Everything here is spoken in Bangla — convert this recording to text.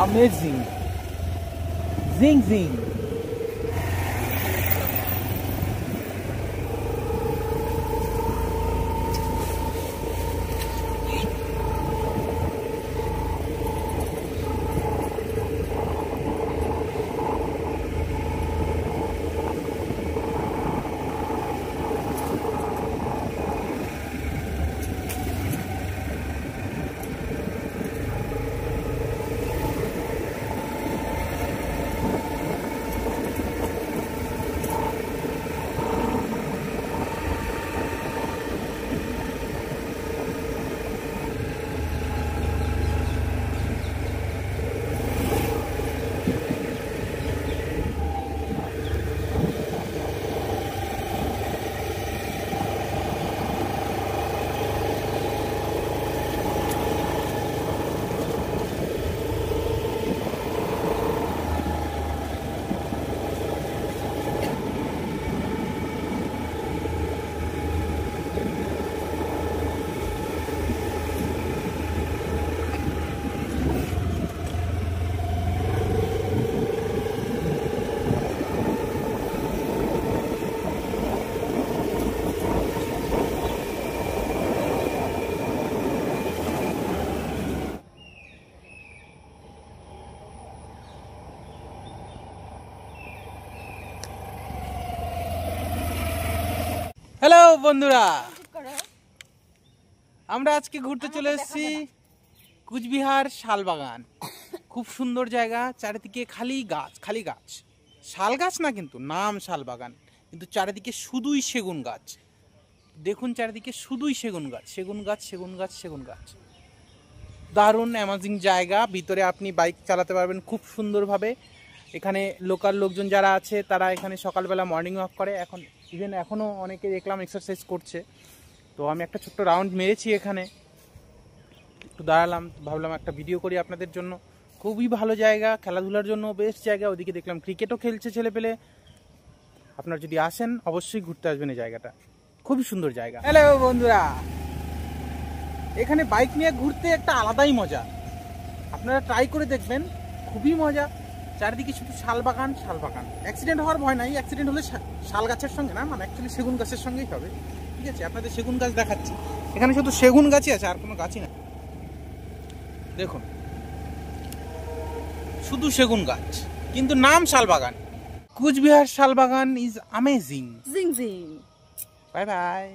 amazing. Zing zing. হ্যালো বন্ধুরা, আমরা আজকে ঘুরতে চলে এসেছি কুচবিহার শালবাগান। খুব সুন্দর জায়গা, চারিদিকে খালি গাছ খালি গাছ। শাল গাছ না, কিন্তু নাম শালবাগান, কিন্তু চারিদিকে শুধুই সেগুন গাছ। দেখুন চারিদিকে শুধুই সেগুন গাছ, সেগুন গাছ, সেগুন গাছ, সেগুন গাছ। দারুণ অ্যামেজিং জায়গা। ভিতরে আপনি বাইক চালাতে পারবেন খুব সুন্দরভাবে। এখানে লোকাল লোকজন যারা আছে তারা এখানে সকালবেলা মর্নিং ওয়াক করে। এখনও অনেকে দেখলাম এক্সারসাইজ করছে। তো আমি একটা ছোট্ট রাউন্ড মেরেছি এখানে, একটু দাঁড়ালাম, ভাবলাম একটা ভিডিও করি আপনাদের জন্য। খুবই ভালো জায়গা, খেলাধুলার জন্য বেস্ট জায়গা। ওদিকে দেখলাম ক্রিকেটও খেলছে ছেলেপেলে। আপনারা যদি আসেন অবশ্যই ঘুরতে আসবেন এই জায়গাটা, খুবই সুন্দর জায়গা। হ্যালো বন্ধুরা, এখানে বাইক নিয়ে ঘুরতে একটা আলাদাই মজা। আপনারা ট্রাই করে দেখবেন, খুবই মজা। চারিদিকে শুধু শাল বাগান শাল বাগান। অ্যাক্সিডেন্ট হওয়ার ভয় নাই। অ্যাক্সিডেন্ট হলে শাল গাছের সঙ্গে না, মানে অ্যাকচুয়ালি সেগুন গাছের সঙ্গেই হবে। ঠিক আছে, আপনাদের সেগুন গাছ দেখাচ্ছি। এখানে শুধু সেগুন গাছই আছে, আর কোনো গাছই না। দেখুন শুধু সেগুন গাছ, কিন্তু নাম শালবাগান। Cooch Behar Shalbagan is amazing. জিং জিং। Bye by.